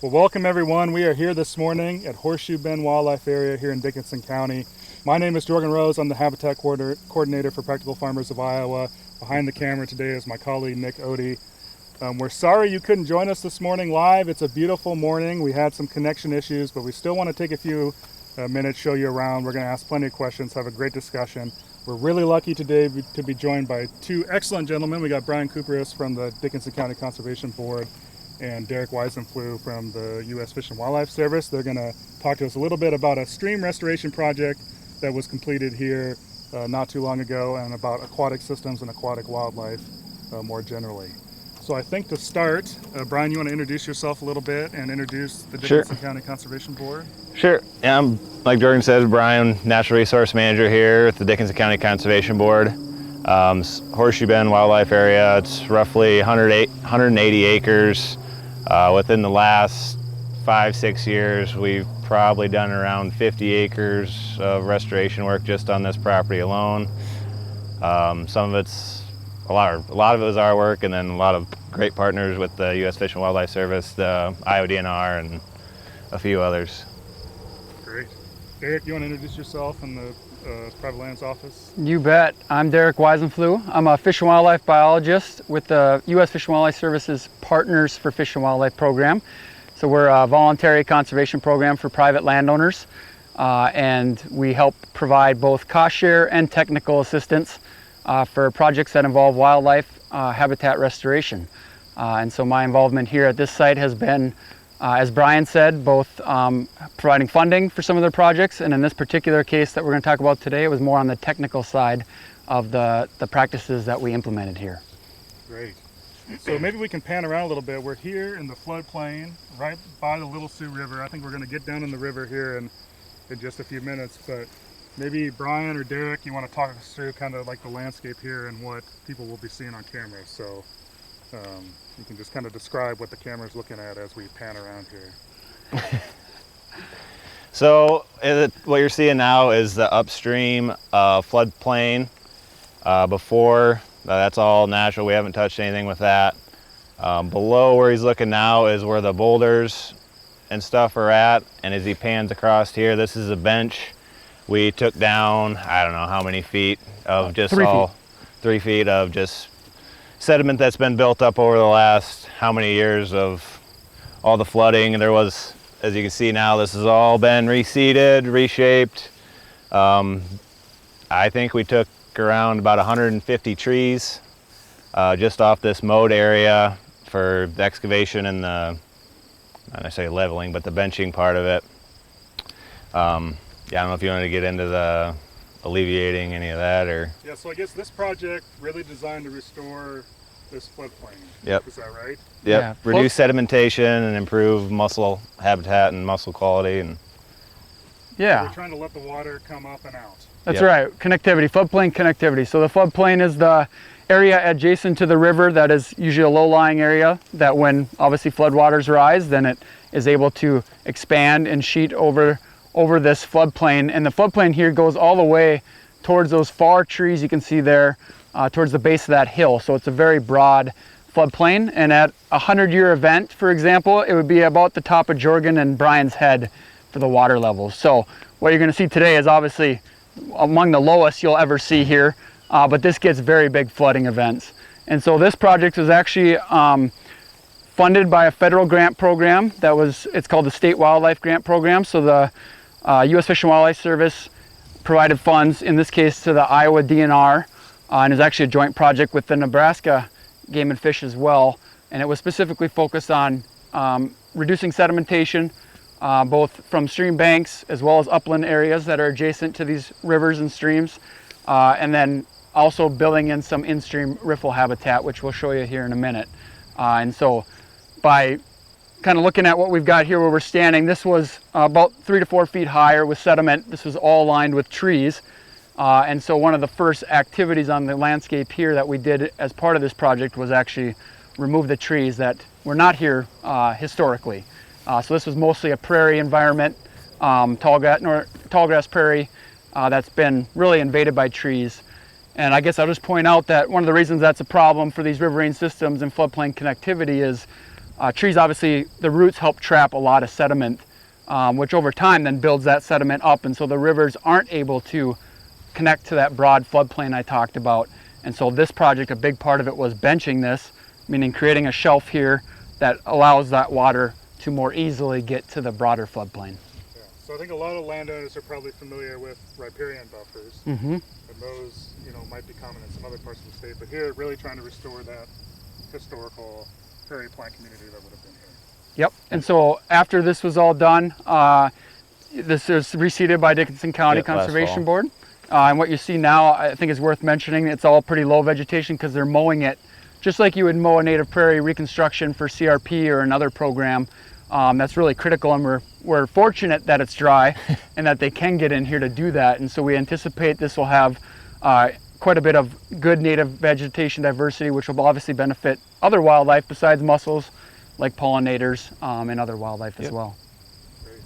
Well, welcome everyone. We are here this morning at Horseshoe Bend Wildlife Area here in Dickinson County. My name is Jorgen Rose. I'm the Habitat Coordinator for Practical Farmers of Iowa. Behind the camera today is my colleague Nick Odie. We're sorry you couldn't join us this morning live. It's a beautiful morning. We had some connection issues, but we still want to take a few minutes, show you around. We're going to ask plenty of questions, have a great discussion. We're really lucky today to be joined by two excellent gentlemen. We got Brian Cuperus from the Dickinson County Conservation Board and Darrick Weissenfluh from the U.S. Fish and Wildlife Service. They're going to talk to us a little bit about a stream restoration project that was completed here not too long ago, and about aquatic systems and aquatic wildlife more generally. So I think to start, Brian, you want to introduce yourself a little bit and introduce the Dickinson County Conservation Board? Sure. Yeah, I'm, like Jorgen said, Brian, Natural Resource Manager here at the Dickinson County Conservation Board. Horseshoe Bend Wildlife Area, it's roughly 180 acres. Within the last 5-6 years, we've probably done around 50 acres of restoration work just on this property alone. Some of it's a lot of it was our work, and then a lot of great partners with the U.S. Fish and Wildlife Service, the Iowa DNR, and a few others. Great. Darrick, you want to introduce yourself and the Private Lands Office? You bet. I'm Darrick Weissenfluh. I'm a fish and wildlife biologist with the U.S. Fish and Wildlife Service's Partners for Fish and Wildlife program. So we're a voluntary conservation program for private landowners, and we help provide both cost share and technical assistance for projects that involve wildlife habitat restoration. And so my involvement here at this site has been, as Brian said, both providing funding for some of their projects, and in this particular case that we're going to talk about today, it was more on the technical side of the practices that we implemented here. Great. So maybe we can pan around a little bit. We're here in the floodplain right by the Little Sioux River. I think we're going to get down in the river here in just a few minutes, but maybe Brian or Darrick, you want to talk us through kind of like the landscape here and what people will be seeing on camera. So you can just kind of describe what the camera's looking at as we pan around here. So what you're seeing now is the upstream floodplain. Before, that's all natural. We haven't touched anything with that. Below where he's looking now is where the boulders and stuff are at. And as he pans across here, this is a bench we took down, I don't know how many feet of just 3 feet of just sediment that's been built up over the last how many years of all the flooding. And there was, as you can see now, this has all been reseeded, reshaped. I think we took around about 150 trees just off this mowed area for the excavation and the, not necessarily leveling, but the benching part of it. Yeah, I don't know if you wanted to get into the alleviating any of that, or? Yeah, so I guess this project really designed to restore this floodplain. Yep. Is that right? Yep. Yeah. Reduce sedimentation and improve mussel habitat and mussel quality. And Yeah. We're trying to let the water come up and out. That's Yep. right, connectivity, floodplain connectivity. So the floodplain is the area adjacent to the river that is usually a low-lying area that when obviously floodwaters rise, then it is able to expand and sheet over this floodplain. And the floodplain here goes all the way towards those far trees you can see there, towards the base of that hill. So it's a very broad floodplain. And at a 100-year event, for example, it would be about the top of Jorgen and Brian's head for the water levels. So what you're going to see today is obviously among the lowest you'll ever see here, but this gets very big flooding events. And so this project was actually funded by a federal grant program it's called the State Wildlife Grant Program. So the U.S. Fish and Wildlife Service provided funds, in this case to the Iowa DNR, and is actually a joint project with the Nebraska Game and Fish as well. And it was specifically focused on reducing sedimentation, both from stream banks as well as upland areas that are adjacent to these rivers and streams, and then also building in some in-stream riffle habitat, which we'll show you here in a minute. And so by kind of looking at what we've got here where we're standing, this was about 3 to 4 feet higher with sediment. This was all lined with trees. And so one of the first activities on the landscape here that we did as part of this project was actually remove the trees that were not here historically. So this was mostly a prairie environment, tall grass prairie that's been really invaded by trees. And I guess I'll just point out that one of the reasons that's a problem for these riverine systems and floodplain connectivity is Trees, obviously, the roots help trap a lot of sediment, which over time then builds that sediment up, and so the rivers aren't able to connect to that broad floodplain I talked about. And so this project, a big part of it was benching this, meaning creating a shelf here that allows that water to more easily get to the broader floodplain. Yeah. So I think a lot of landowners are probably familiar with riparian buffers, and those, might be common in some other parts of the state, but here really trying to restore that historical prairie plant community that would have been here. Yep, and so after this was all done, this is reseeded by Dickinson County Conservation Board. And what you see now, I think is worth mentioning. It's all pretty low vegetation because they're mowing it just like you would mow a native prairie reconstruction for CRP or another program. That's really critical, and we're fortunate that it's dry and that they can get in here to do that. And so we anticipate this will have quite a bit of good native vegetation diversity, which will obviously benefit other wildlife besides mussels, like pollinators and other wildlife as well. Great.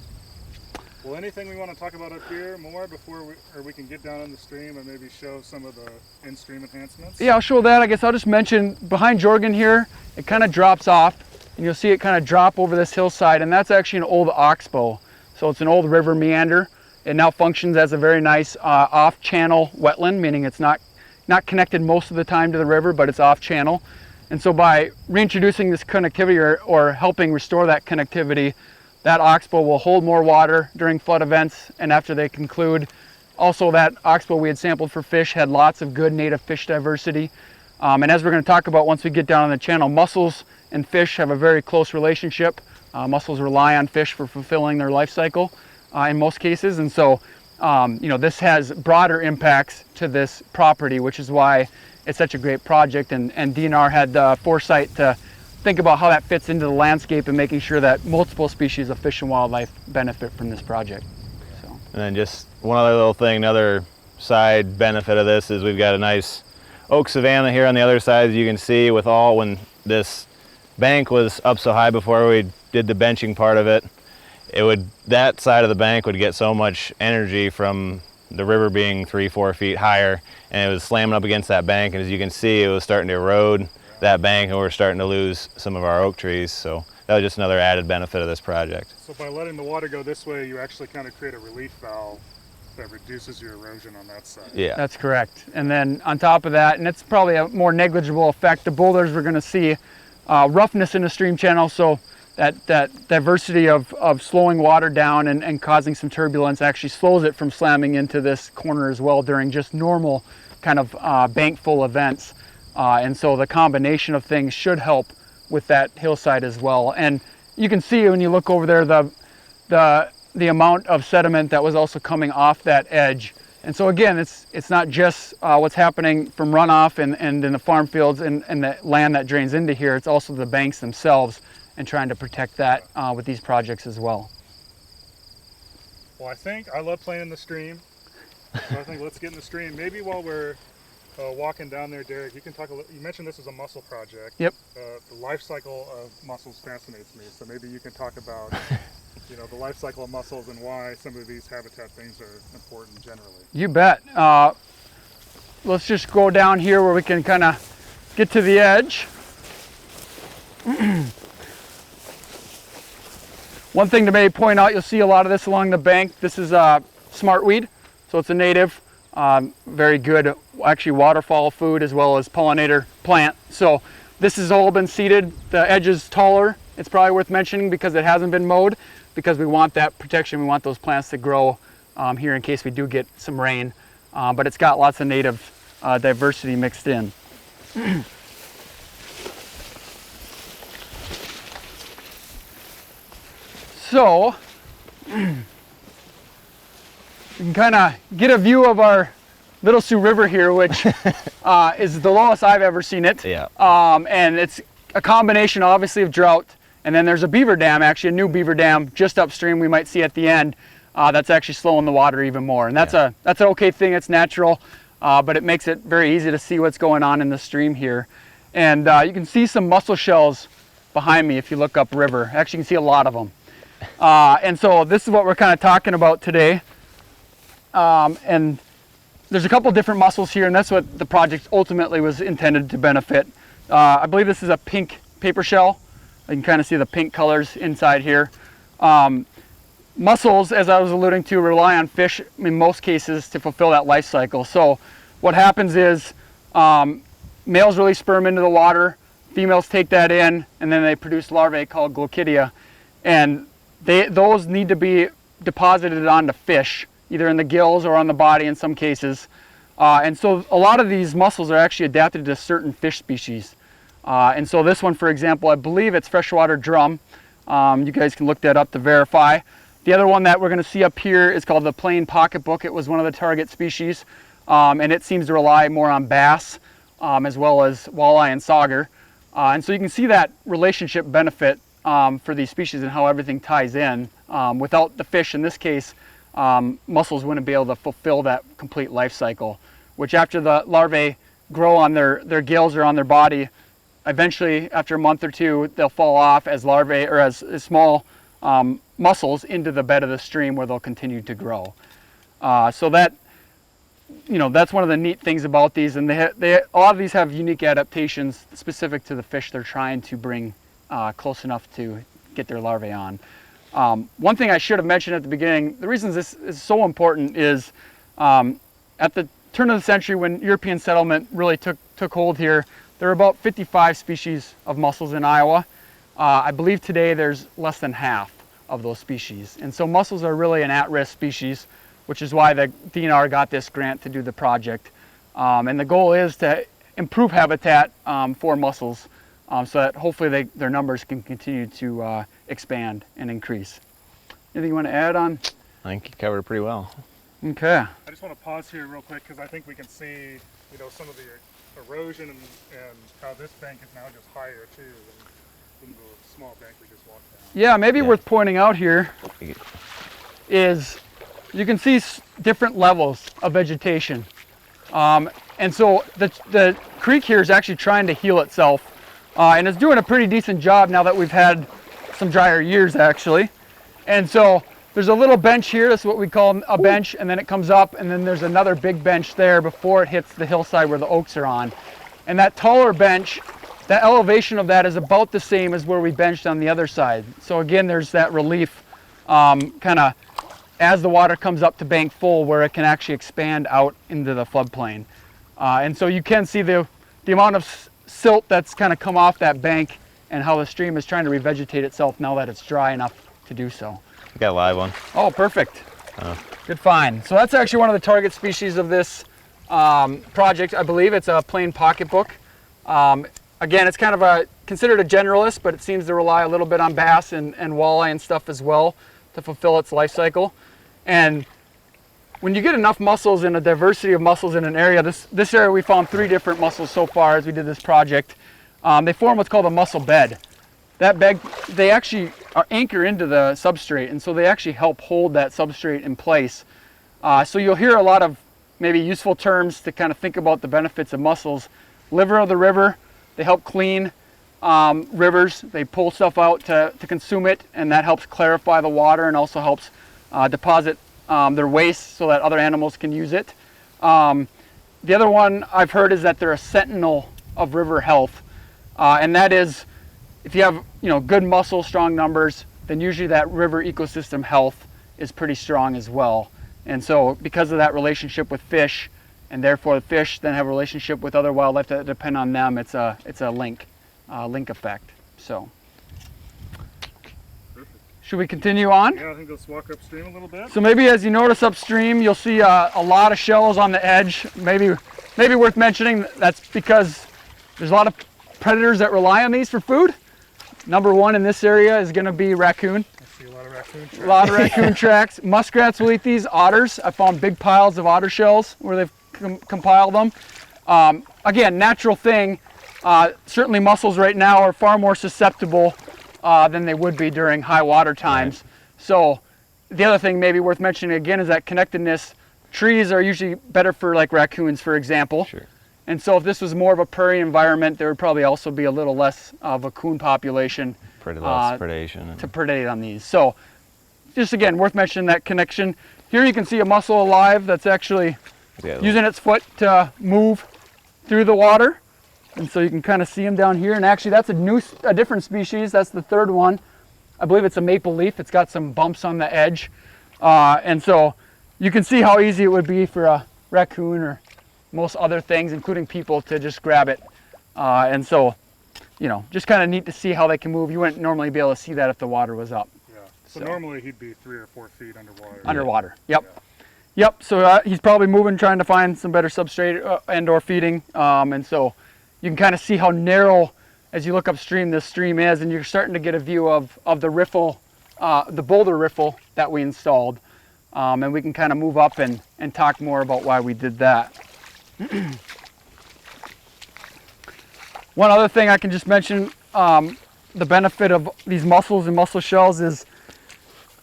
Well, anything we want to talk about up here more before we can get down in the stream and maybe show some of the in-stream enhancements? Yeah, I'll show that. I guess I'll just mention behind Jorgen here, it kind of drops off, and you'll see it kind of drop over this hillside, and that's actually an old oxbow. So it's an old river meander. It now functions as a very nice off-channel wetland, meaning it's not connected most of the time to the river, but it's off-channel. And so by reintroducing this connectivity or helping restore that connectivity, that oxbow will hold more water during flood events and after they conclude. Also, that oxbow we had sampled for fish had lots of good native fish diversity. And as we're going to talk about once we get down on the channel, mussels and fish have a very close relationship. Mussels rely on fish for fulfilling their life cycle in most cases. And so, this has broader impacts to this property, which is why it's such a great project. And DNR had the foresight to think about how that fits into the landscape and making sure that multiple species of fish and wildlife benefit from this project. So. And then just one other little thing, another side benefit of this is we've got a nice oak savanna here on the other side, as you can see, when this bank was up so high before we did the benching part of it, that side of the bank would get so much energy from the river being 3-4 feet higher, and it was slamming up against that bank, and as you can see, it was starting to erode that bank, and we're starting to lose some of our oak trees. So that was just another added benefit of this project. So by letting the water go this way, you actually kind of create a relief valve that reduces your erosion on that side. Yeah, that's correct. And then on top of that, and it's probably a more negligible effect, the boulders, we're going to see roughness in the stream channel, so that diversity of slowing water down and causing some turbulence actually slows it from slamming into this corner as well during just normal kind of bankful events. And so the combination of things should help with that hillside as well. And you can see when you look over there the amount of sediment that was also coming off that edge. And so again, it's not just what's happening from runoff and in the farm fields and the land that drains into here, it's also the banks themselves and trying to protect that with these projects as well. Well, I love playing in the stream. So I think let's get in the stream. Maybe while we're walking down there, Darrick, you can talk you mentioned this is a mussel project. Yep. The life cycle of mussels fascinates me, so maybe you can talk about the life cycle of mussels and why some of these habitat things are important generally. You bet. Let's just go down here where we can kind of get to the edge. One thing to maybe point out, you'll see a lot of this along the bank. This is smartweed, so it's a native, very good, actually waterfowl food as well as pollinator plant. So this has all been seeded. The edge is taller. It's probably worth mentioning because it hasn't been mowed, because we want that protection. We want those plants to grow here in case we do get some rain. But it's got lots of native diversity mixed in. So you can kind of get a view of our Little Sioux River here, which is the lowest I've ever seen it. Yeah. And it's a combination, obviously, of drought, and then there's a beaver dam, actually a new beaver dam just upstream we might see at the end. That's actually slowing the water even more, and that's an okay thing. It's natural, but it makes it very easy to see what's going on in the stream here. And you can see some mussel shells behind me if you look upriver. Actually, you can see a lot of them. And so this is what we're kind of talking about today. And there's a couple different mussels here, and that's what the project ultimately was intended to benefit. I believe this is a pink paper shell. You can kind of see the pink colors inside here. Mussels, as I was alluding to, rely on fish in most cases to fulfill that life cycle. So what happens is males release sperm into the water, females take that in, and then they produce larvae called glochidia. And those need to be deposited onto fish, either in the gills or on the body in some cases. And so a lot of these mussels are actually adapted to certain fish species. And so this one, for example, I believe it's freshwater drum. You guys can look that up to verify. The other one that we're going to see up here is called the plain pocketbook. It was one of the target species, and it seems to rely more on bass as well as walleye and sauger. And so you can see that relationship benefit for these species and how everything ties in. Without the fish, in this case, mussels wouldn't be able to fulfill that complete life cycle, which after the larvae grow on their gills or on their body, eventually after a month or two, they'll fall off as larvae or as small mussels into the bed of the stream where they'll continue to grow. So that, that's one of the neat things about these, and a lot of these have unique adaptations specific to the fish they're trying to bring close enough to get their larvae on. One thing I should have mentioned at the beginning, the reason this is so important is at the turn of the century when European settlement really took hold here, there were about 55 species of mussels in Iowa. I believe today there's less than half of those species. And so mussels are really an at-risk species, which is why the DNR got this grant to do the project. And the goal is to improve habitat for mussels so that hopefully their numbers can continue to expand and increase. Anything you want to add on? I think you covered it pretty well. Okay. I just want to pause here real quick because I think we can see, some of the erosion and how this bank is now just higher too than the small bank we just walked down. Yeah, maybe worth pointing out here is you can see different levels of vegetation. And so the creek here is actually trying to heal itself and it's doing a pretty decent job now that we've had some drier years actually. And so there's a little bench here, that's what we call a bench, and then it comes up and then there's another big bench there before it hits the hillside where the oaks are on. And that taller bench, that elevation of that is about the same as where we benched on the other side. So again, there's that relief kind of as the water comes up to bank full where it can actually expand out into the floodplain. And so you can see the amount of silt that's kind of come off that bank and how the stream is trying to revegetate itself now that it's dry enough to do so. We got a live one. Oh, perfect. Good find. So that's actually one of the target species of this project. I believe it's a plain pocketbook. Again, it's kind of considered a generalist, but it seems to rely a little bit on bass and walleye and stuff as well to fulfill its life cycle. And when you get enough mussels and a diversity of mussels in an area, this area we found 3 different mussels so far as we did this project. They form what's called a mussel bed. That bed, they actually anchor into the substrate, and so they actually help hold that substrate in place. So you'll hear a lot of maybe useful terms to kind of think about the benefits of mussels. Liver of the river, they help clean rivers. They pull stuff out to consume it, and that helps clarify the water and also helps deposit their waste so that other animals can use it. The other one I've heard is that they're a sentinel of river health, and that is if you have good mussel, strong numbers, then usually that river ecosystem health is pretty strong as well. And so because of that relationship with fish, and therefore the fish then have a relationship with other wildlife that depend on them, it's a link effect. So should we continue on? Yeah, I think let's walk upstream a little bit. So maybe as you notice upstream, you'll see a lot of shells on the edge. Maybe worth mentioning that's because there's a lot of predators that rely on these for food. Number one in this area is going to be raccoon. I see a lot of raccoon tracks. A lot of raccoon tracks. Muskrats will eat these. Otters. I found big piles of otter shells where they've compiled them. Again, natural thing. Certainly mussels right now are far more susceptible than they would be during high water times. Right. So the other thing maybe worth mentioning again is that connectedness. Trees are usually better for like raccoons, for example. Sure. And so if this was more of a prairie environment, there would probably also be a little less of a coon population. Pretty less predation. To predate on these. So just again, worth mentioning that connection. Here you can see a mussel alive that's actually using its foot to move through the water. And so you can kind of see them down here. And actually that's a different species. That's the third one. I believe it's a maple leaf. It's got some bumps on the edge. And so you can see how easy it would be for a raccoon or most other things, including people, to just grab it. And so, you know, just kind of neat to see how they can move. You wouldn't normally be able to see that if the water was up. Yeah. So normally he'd be 3 or 4 feet underwater. Underwater, yep. Yeah. Yep, so he's probably moving, trying to find some better substrate and or feeding. And so you can kind of see how narrow, as you look upstream, this stream is, and you're starting to get a view of the riffle, the boulder riffle that we installed. And we can kind of move up and talk more about why we did that. One other thing I can just mention, the benefit of these mussels and mussel shells is,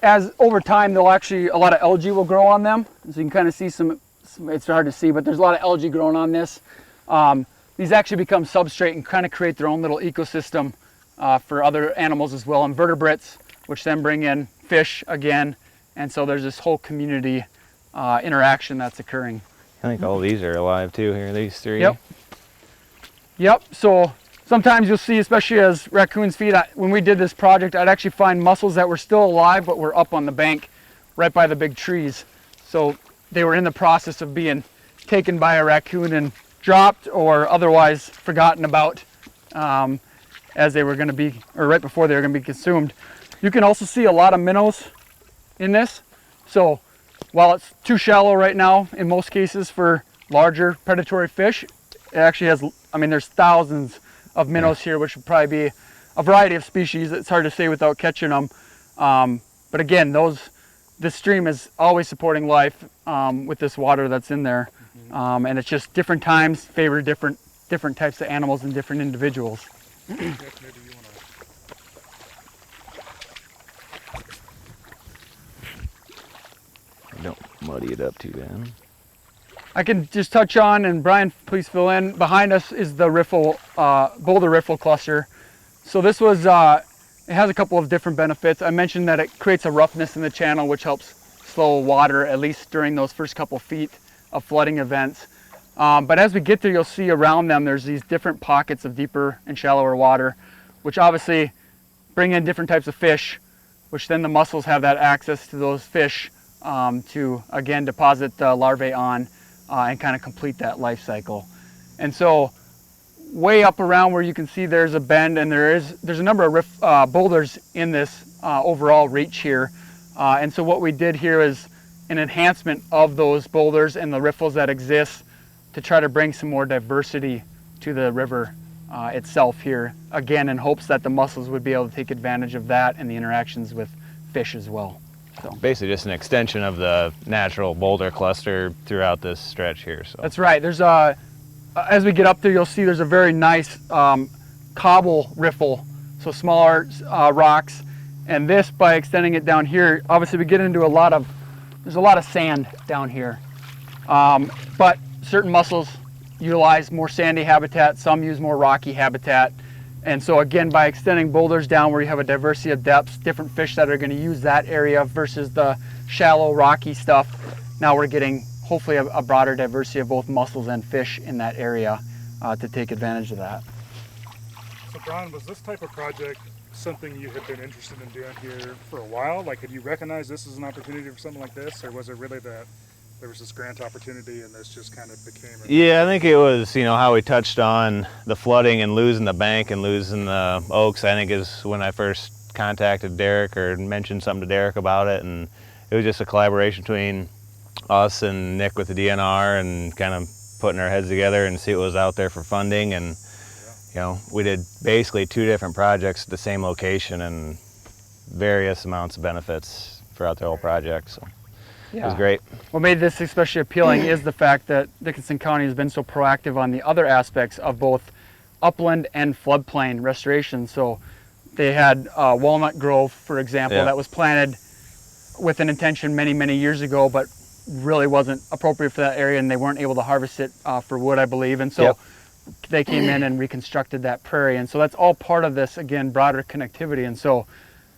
as over time, a lot of algae will grow on them. So you can kind of see some, it's hard to see, but there's a lot of algae growing on this. These actually become substrate and kind of create their own little ecosystem for other animals as well, invertebrates, which then bring in fish again. And so there's this whole community interaction that's occurring. I think all these are alive too here, these three. Yep. Yep, so sometimes you'll see, especially as raccoons feed, when we did this project, I'd actually find mussels that were still alive, but were up on the bank right by the big trees. So they were in the process of being taken by a raccoon and dropped or otherwise forgotten about as they were going to be, or right before they were going to be consumed. You can also see a lot of minnows in this. So while it's too shallow right now, in most cases for larger predatory fish, it actually has, I mean, there's thousands of minnows here, which would probably be a variety of species. It's hard to say without catching them. But again, this stream is always supporting life with this water that's in there. And it's just different times favor different types of animals and different individuals. Don't muddy it up too bad. I can just touch on, and Brian, please fill in. Behind us is the riffle, boulder riffle cluster. So this was, it has a couple of different benefits. I mentioned that it creates a roughness in the channel, which helps slow water, at least during those first couple feet of flooding events. But as we get there, you'll see around them, there's these different pockets of deeper and shallower water, which obviously bring in different types of fish, which then the mussels have that access to those fish to, again, deposit the larvae on and kind of complete that life cycle. And so way up around where you can see there's a bend, and there's a number of boulders in this overall reach here. And so what we did here is an enhancement of those boulders and the riffles that exist to try to bring some more diversity to the river itself here, again in hopes that the mussels would be able to take advantage of that and the interactions with fish as well. So basically just an extension of the natural boulder cluster throughout this stretch here. So that's right. There's as we get up there, you'll see there's a very nice cobble riffle, so smaller rocks. And this, by extending it down here, obviously we get into there's a lot of sand down here. But certain mussels utilize more sandy habitat, some use more rocky habitat. And so again, by extending boulders down where you have a diversity of depths, different fish that are going to use that area versus the shallow rocky stuff, now we're getting hopefully a broader diversity of both mussels and fish in that area to take advantage of that. So Brian, was this type of project something you had been interested in doing here for a while? Like, had you recognized this as an opportunity for something like this, or was it really that there was this grant opportunity and this just kind of became Yeah, I think it was, you know, how we touched on the flooding and losing the bank and losing the oaks, I think is when I first contacted Darrick or mentioned something to Darrick about it, and it was just a collaboration between us and Nick with the DNR and kind of putting our heads together and see what was out there for funding. And you know, we did basically 2 different projects at the same location and various amounts of benefits throughout the whole project. So it was great. What made this especially appealing is the fact that Dickinson County has been so proactive on the other aspects of both upland and floodplain restoration. So they had Walnut Grove, for example, that was planted with an intention many, many years ago, but really wasn't appropriate for that area, and they weren't able to harvest it for wood, I believe. And so they came in and reconstructed that prairie. And so that's all part of this, again, broader connectivity. And so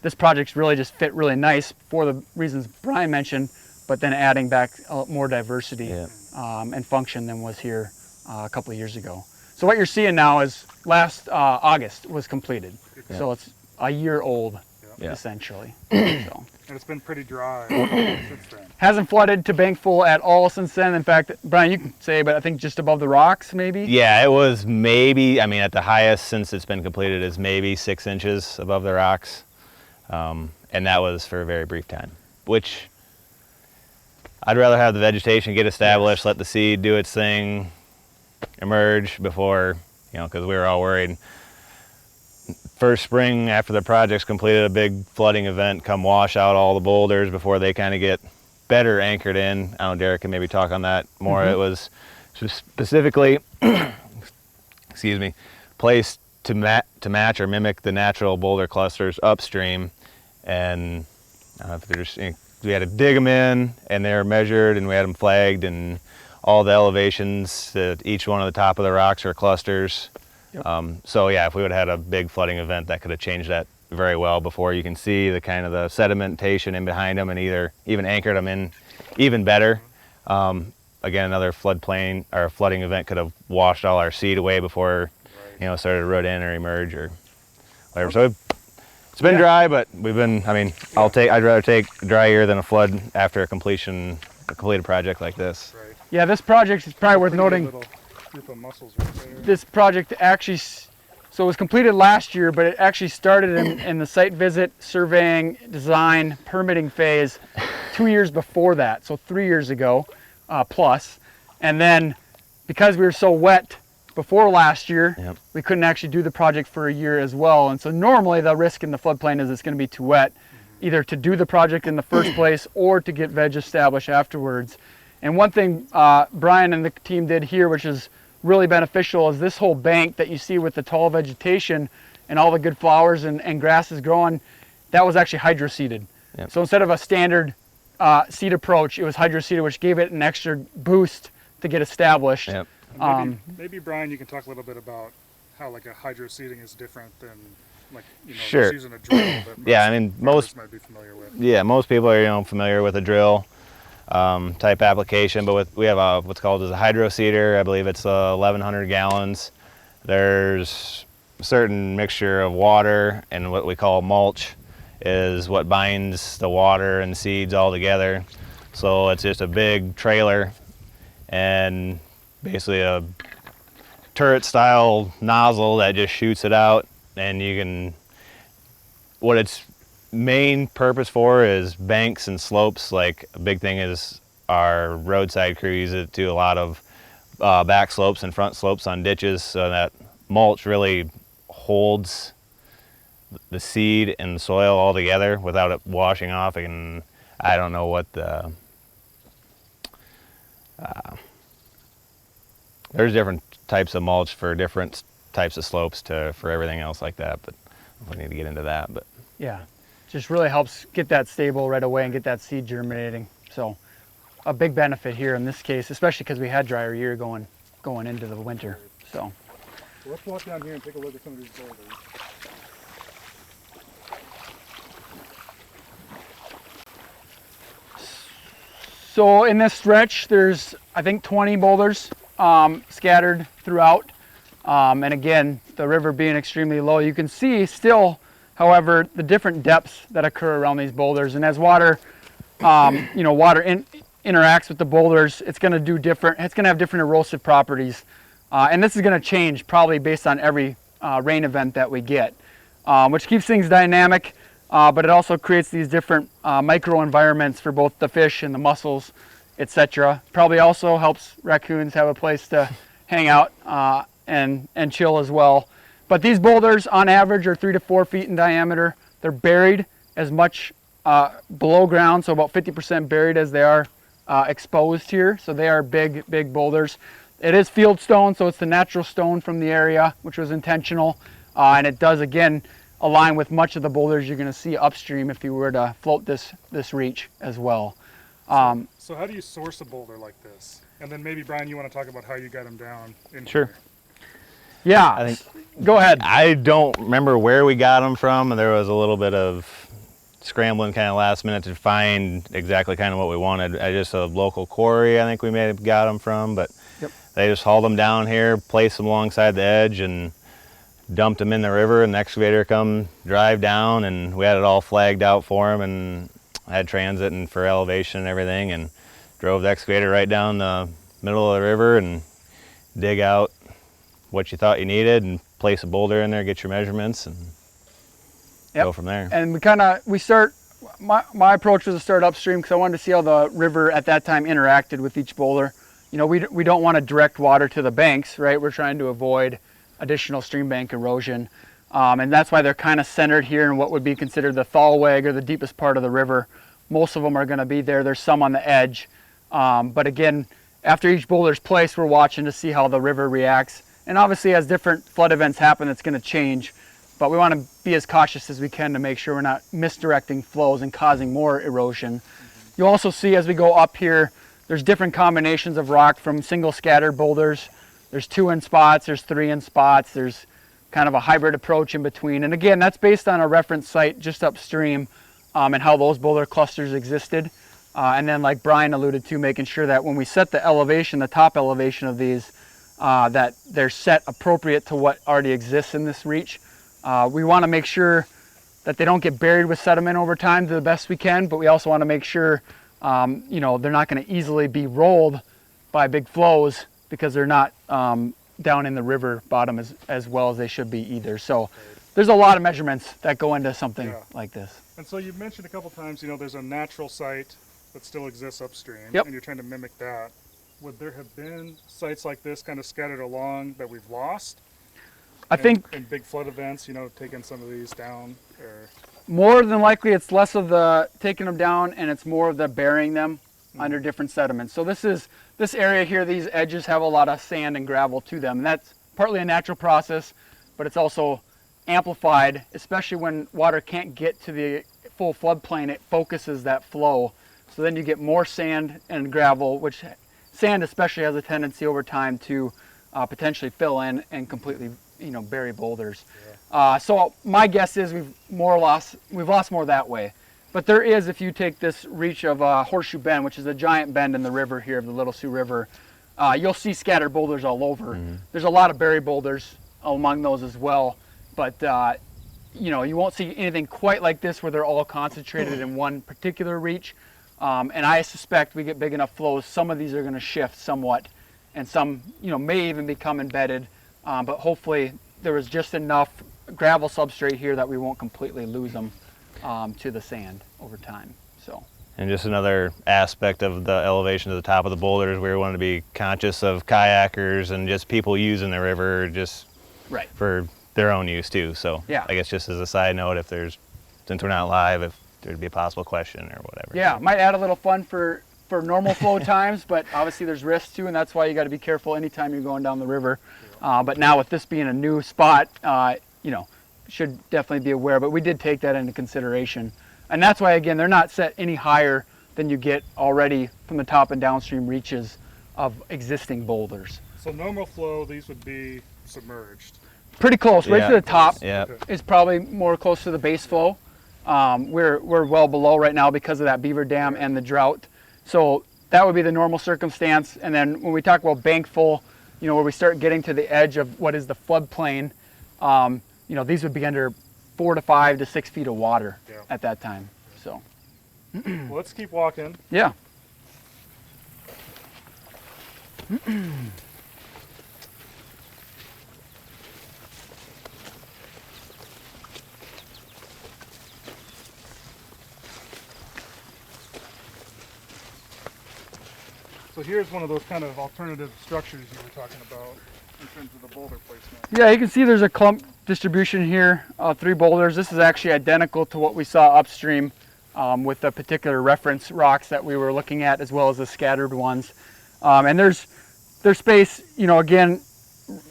this project's really just fit really nice for the reasons Brian mentioned, but then adding back more diversity and function than was here a couple of years ago. So what you're seeing now is last August was completed. Yeah. So it's a year old, Yeah. essentially. So. And it's been pretty dry since then. Hasn't flooded to bank full at all since then. In fact, Brian, you can say, but I think just above the rocks, maybe? Yeah, it was maybe, I mean, at the highest since it's been completed is maybe 6 inches above the rocks. And that was for a very brief time, which I'd rather have the vegetation get established, let the seed do its thing, emerge before, because we were all worried. First spring after the project's completed, a big flooding event come wash out all the boulders before they kind of get better anchored in. I don't know, Darrick can maybe talk on that more. It was specifically, excuse me, placed to match or mimic the natural boulder clusters upstream. And if we had to dig them in, and they were measured, and we had them flagged, and all the elevations at each one of the top of the rocks are clusters. Yep. So yeah, if we would have had a big flooding event, that could have changed that very well before. You can see the kind of the sedimentation in behind them, and even anchored them in even better. Again, another floodplain or flooding event could have washed all our seed away before, started to root in or emerge or whatever. So it's been dry, but we've been. I mean, I'd rather take a dry year than a flood after a completed project like this. Right. Yeah, this project is probably worth noting. Little group of mussels right there. This project actually, so it was completed last year, but it actually started in the site visit, surveying, design, permitting phase 2 years before that, so 3 years ago plus. And then because we were so wet before last year, we couldn't actually do the project for a year as well. And so normally the risk in the floodplain is it's going to be too wet, either to do the project in the first place or to get veg established afterwards. And one thing Brian and the team did here, which is really beneficial, is this whole bank that you see with the tall vegetation and all the good flowers and grasses growing, that was actually hydroseeded. So instead of a standard seed approach, it was hydroseeded, which gave it an extra boost to get established. Maybe Brian, you can talk a little bit about how like a hydroseeding is different than like Sure. just using a drill that most might be familiar with. Yeah, most people are familiar with a drill type application, but we have what's called as a hydro seeder. I believe it's 1,100 gallons. There's a certain mixture of water and what we call mulch is what binds the water and seeds all together. So it's just a big trailer and basically a turret style nozzle that just shoots it out, and what its main purpose for is banks and slopes. Like a big thing is our roadside crew use it to a lot of back slopes and front slopes on ditches, so that mulch really holds the seed and the soil all together without it washing off. And I don't know what there's different types of mulch for different types of slopes for everything else like that, but we need to get into that. But yeah, just really helps get that stable right away and get that seed germinating. So a big benefit here in this case, especially because we had drier year going into the winter. So let's walk down here and take a look at some of these boulders. So in this stretch, there's I think 20 boulders scattered throughout. And again, the river being extremely low, you can see still, however, the different depths that occur around these boulders. And as water, water interacts with the boulders, it's going to do different. It's going to have different erosive properties, and this is going to change probably based on every rain event that we get, which keeps things dynamic. But it also creates these different microenvironments for both the fish and the mussels, etc. Probably also helps raccoons have a place to hang out and chill as well. But these boulders on average are 3 to 4 feet in diameter. They're buried as much below ground, so about 50% buried as they are exposed here. So they are big boulders. It is field stone, so it's the natural stone from the area, which was intentional. And it does, again, align with much of the boulders you're going to see upstream if you were to float this reach as well. So how do you source a boulder like this? And then maybe, Brian, you want to talk about how you got them down in Sure. here. Yeah, I think, go ahead. I don't remember where we got them from. There was a little bit of scrambling kind of last minute to find exactly kind of what we wanted. Just a local quarry, I think we may have got them from, but Yep. They just hauled them down here, placed them alongside the edge, and dumped them in the river, and the excavator come drive down, and we had it all flagged out for them, and had transit and for elevation and everything, and drove the excavator right down the middle of the river and dig out what you thought you needed and place a boulder in there, get your measurements, and go from there. And my approach was to start upstream because I wanted to see how the river at that time interacted with each boulder. You know, we don't want to direct water to the banks, right? We're trying to avoid additional stream bank erosion. And that's why they're kind of centered here in what would be considered the thalweg, or the deepest part of the river. Most of them are going to be there. There's some on the edge. But again, after each boulder's placed, we're watching to see how the river reacts. And obviously as different flood events happen, it's going to change. But we want to be as cautious as we can to make sure we're not misdirecting flows and causing more erosion. You'll also see as we go up here, there's different combinations of rock, from single scattered boulders. There's 2 in spots, there's 3 in spots, there's kind of a hybrid approach in between. And again, that's based on a reference site just upstream and how those boulder clusters existed. And then, like Brian alluded to, making sure that when we set the elevation, the top elevation of these, that they're set appropriate to what already exists in this reach. We want to make sure that they don't get buried with sediment over time to the best we can, but we also want to make sure you know, they're not going to easily be rolled by big flows, because they're not down in the river bottom as well as they should be either. So there's a lot of measurements that go into something like this. And so you've mentioned a couple times, you know, there's a natural site that still exists upstream, Yep. and you're trying to mimic that. Would there have been sites like this kind of scattered along that we've lost? I think in big flood events, you know, taking some of these down, or more than likely it's less of the taking them down and it's more of the burying them under different sediments. So this area here, these edges have a lot of sand and gravel to them. And that's partly a natural process, but it's also amplified, especially when water can't get to the full floodplain. It focuses that flow. So then you get more sand and gravel, which sand especially has a tendency over time to potentially fill in and completely, you know, bury boulders. So my guess is we've lost more that way. But there is, if you take this reach of Horseshoe Bend, which is a giant bend in the river here of the Little Sioux River, you'll see scattered boulders all over. There's a lot of buried boulders among those as well. But you know, you won't see anything quite like this where they're all concentrated in one particular reach. And I suspect we get big enough flows, some of these are going to shift somewhat, and some, you know, may even become embedded. But hopefully there was just enough gravel substrate here that we won't completely lose them to the sand over time. So. And just another aspect of the elevation to the top of the boulders, we want to be conscious of kayakers and just people using the river just for their own use too. So I guess just as a side note, if there's, since we're not live, if there'd be a possible question or whatever. Yeah, might add a little fun for normal flow times, but obviously there's risks too, and that's why you got to be careful anytime you're going down the river. But now with this being a new spot, you know, should definitely be aware, but we did take that into consideration. And that's why, again, they're not set any higher than you get already from the top and downstream reaches of existing boulders. So normal flow, these would be submerged. Pretty close, right to the top Okay. is probably more close to the base flow. We're well below right now because of that beaver dam and the drought. So that would be the normal circumstance. And then when we talk about bank full, you know, where we start getting to the edge of what is the floodplain, you know, these would be under 4 to 5 to 6 feet of water at that time. So, well, let's keep walking. Yeah. So here's one of those kind of alternative structures you were talking about in terms of the boulder placement. Yeah, you can see there's a clump distribution here, 3 boulders. This is actually identical to what we saw upstream with the particular reference rocks that we were looking at, as well as the scattered ones. And there's space, you know, again,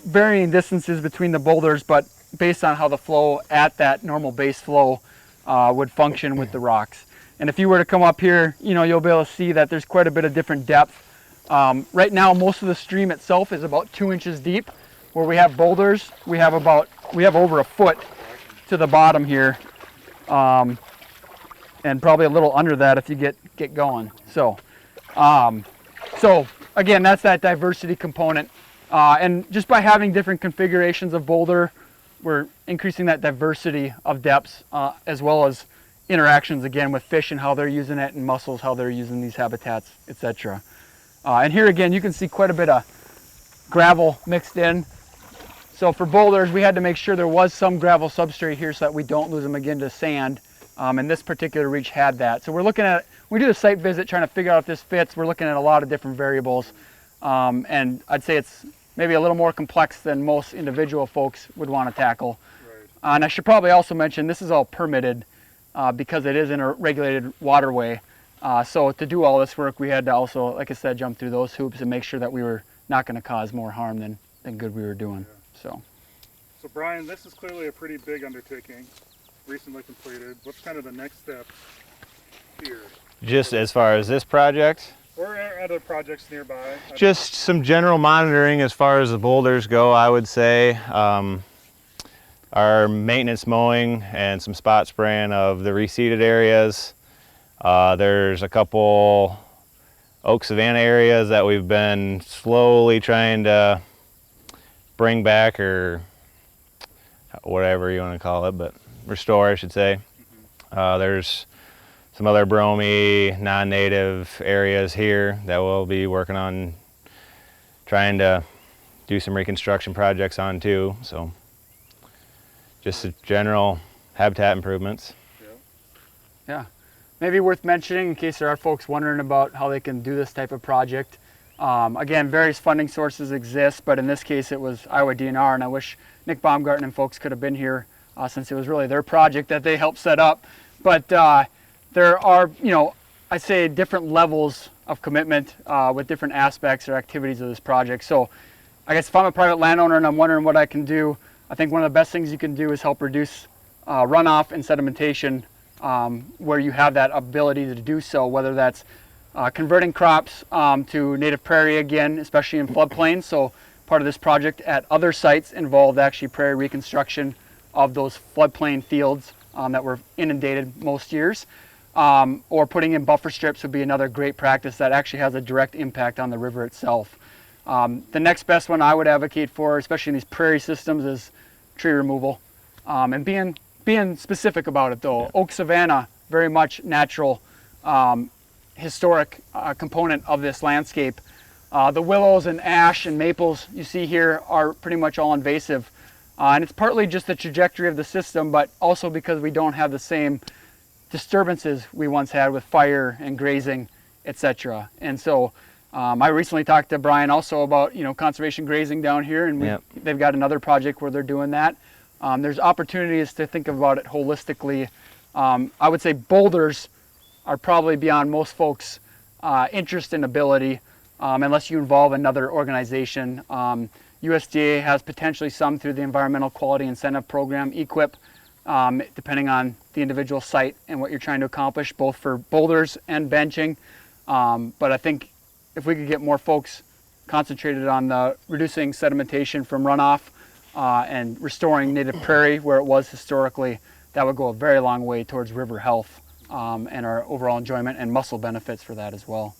varying distances between the boulders, but based on how the flow at that normal base flow would function with the rocks. And if you were to come up here, you know, you'll be able to see that there's quite a bit of different depth. Right now, most of the stream itself is about 2 inches deep. Where we have boulders, we have over a foot to the bottom here, and probably a little under that if you get going. So again, that's that diversity component. And just by having different configurations of boulder, we're increasing that diversity of depths, as well as interactions again with fish and how they're using it, and mussels, how they're using these habitats, etc. And here again, you can see quite a bit of gravel mixed in. So for boulders, we had to make sure there was some gravel substrate here so that we don't lose them again to sand. And this particular reach had that. So we're looking at, we do the site visit trying to figure out if this fits. We're looking at a lot of different variables. And I'd say it's maybe a little more complex than most individual folks would want to tackle. Right. And I should probably also mention this is all permitted because it is in a regulated waterway. So to do all this work, we had to also, like I said, jump through those hoops and make sure that we were not going to cause more harm than good we were doing. Yeah. So Brian, this is clearly a pretty big undertaking, recently completed. What's kind of the next step here? Just as far as this project? Or other projects nearby? Just some general monitoring as far as the boulders go, I would say. Our maintenance mowing and some spot spraying of the reseeded areas. There's a couple oak savanna areas that we've been slowly trying to bring back, or whatever you want to call it, but restore, I should say. There's some other brommy, non-native areas here that we'll be working on trying to do some reconstruction projects on too. So just general habitat improvements. Yeah. Maybe worth mentioning in case there are folks wondering about how they can do this type of project. Again, various funding sources exist, but in this case it was Iowa DNR, and I wish Nick Baumgarten and folks could have been here since it was really their project that they helped set up. But there are, I'd say different levels of commitment with different aspects or activities of this project. So I guess if I'm a private landowner and I'm wondering what I can do, I think one of the best things you can do is help reduce runoff and sedimentation where you have that ability to do so, whether that's converting crops to native prairie again, especially in floodplains. So part of this project at other sites involved actually prairie reconstruction of those floodplain fields that were inundated most years. Or putting in buffer strips would be another great practice that actually has a direct impact on the river itself. The next best one I would advocate for, especially in these prairie systems, is tree removal. And being specific about it though. Oak savanna, very much natural, historic component of this landscape. The willows and ash and maples you see here are pretty much all invasive. And it's partly just the trajectory of the system, but also because we don't have the same disturbances we once had with fire and grazing, etc. And so I recently talked to Brian also about conservation grazing down here, and they've got another project where they're doing that. There's opportunities to think about it holistically. I would say boulders are probably beyond most folks' interest and ability, unless you involve another organization. USDA has potentially some through the Environmental Quality Incentive Program, EQIP, depending on the individual site and what you're trying to accomplish, both for boulders and benching. But I think if we could get more folks concentrated on the reducing sedimentation from runoff and restoring native prairie where it was historically, that would go a very long way towards river health and our overall enjoyment and mussel benefits for that as well.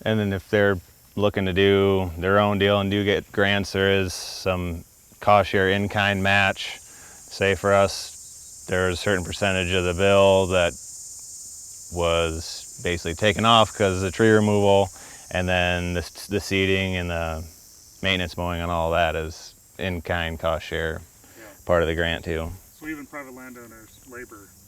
And then if they're looking to do their own deal and do get grants, there is some cost share in-kind match. Say for us, there's a certain percentage of the bill that was basically taken off because of the tree removal, and then the seeding and the maintenance mowing and all that is in-kind cost share, part of the grant too. So even private landowners,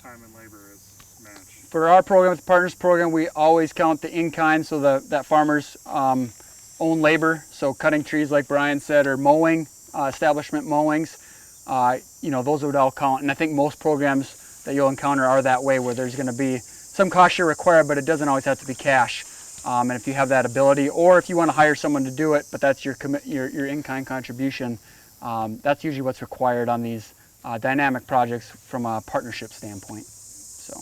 time and labor is matched. For our program, the Partners Program, we always count the in-kind, so that farmers own labor. So cutting trees, like Brian said, or mowing, establishment mowings, those would all count. And I think most programs that you'll encounter are that way, where there's going to be some cost share required, but it doesn't always have to be cash. And if you have that ability, or if you want to hire someone to do it, but that's your in-kind contribution, that's usually what's required on these dynamic projects from a partnership standpoint. So.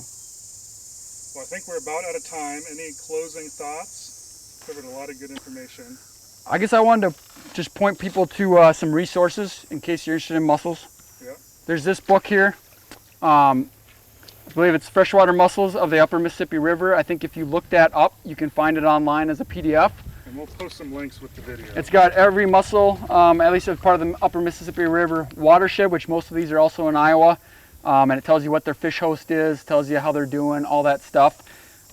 Well, I think we're about out of time. Any closing thoughts? Covered a lot of good information. I guess I wanted to just point people to some resources in case you're interested in mussels. Yeah. There's this book here. I believe it's Freshwater Mussels of the Upper Mississippi River. I think if you look that up, you can find it online as a PDF. And we'll post some links with the video. It's got every mussel, at least as part of the upper Mississippi River watershed, which most of these are also in Iowa. And it tells you what their fish host is, tells you how they're doing, all that stuff.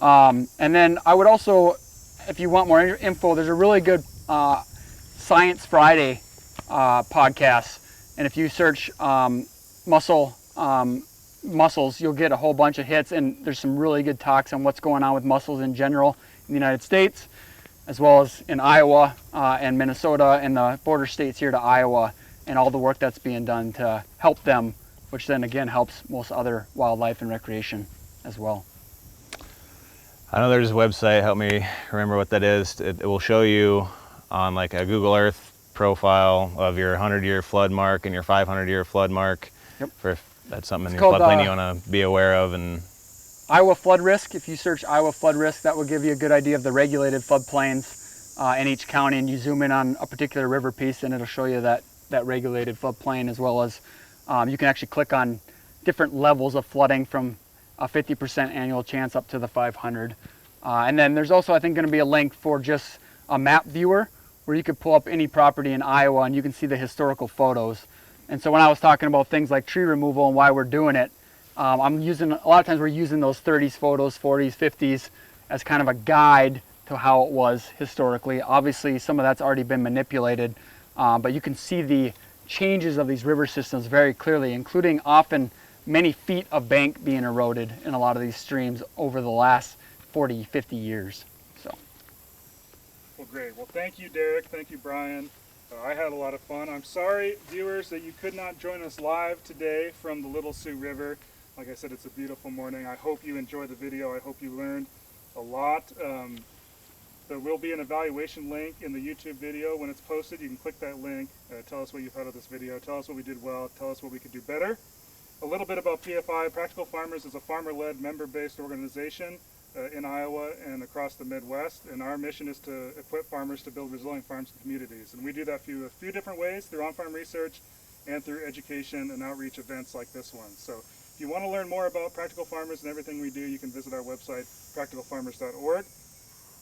And then I would also, if you want more info, there's a really good Science Friday podcast. And if you search mussels, you'll get a whole bunch of hits. And there's some really good talks on what's going on with mussels in general in the United States, as well as in Iowa and Minnesota and the border states here to Iowa, and all the work that's being done to help them, which then again helps most other wildlife and recreation as well. I know there's a website, help me remember what that is. It will show you on like a Google Earth profile of your 100-year flood mark and your 500-year flood mark. Yep. For if that's something in It's your called, floodplain you want to be aware of. And Iowa flood risk. If you search Iowa flood risk, that will give you a good idea of the regulated floodplains in each county, and you zoom in on a particular river piece and it'll show you that regulated floodplain, as well as you can actually click on different levels of flooding from a 50% annual chance up to the 500. And then there's also, I think, going to be a link for just a map viewer where you could pull up any property in Iowa and you can see the historical photos. And so when I was talking about things like tree removal and why we're doing it, I'm using, a lot of times we're using those 30s photos, 40s, 50s as kind of a guide to how it was historically. Obviously, some of that's already been manipulated, but you can see the changes of these river systems very clearly, including often many feet of bank being eroded in a lot of these streams over the last 40, 50 years. So. Well, great. Well, thank you, Darrick. Thank you, Brian. I had a lot of fun. I'm sorry, viewers, that you could not join us live today from the Little Sioux River. Like I said, it's a beautiful morning. I hope you enjoyed the video. I hope you learned a lot. There will be an evaluation link in the YouTube video. When it's posted, you can click that link. Tell us what you thought of this video. Tell us what we did well. Tell us what we could do better. A little bit about PFI. Practical Farmers is a farmer-led, member-based organization in Iowa and across the Midwest. And our mission is to equip farmers to build resilient farms and communities. And we do that through a few different ways, through on-farm research and through education and outreach events like this one. So if you want to learn more about Practical Farmers and everything we do, you can visit our website, practicalfarmers.org.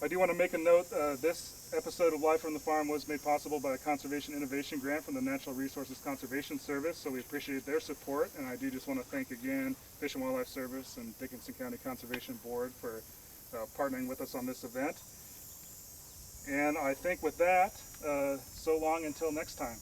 I do want to make a note, this episode of Live from the Farm was made possible by a Conservation Innovation Grant from the Natural Resources Conservation Service, so we appreciate their support, and I do just want to thank again Fish and Wildlife Service and Dickinson County Conservation Board for partnering with us on this event. And I think with that, so long until next time.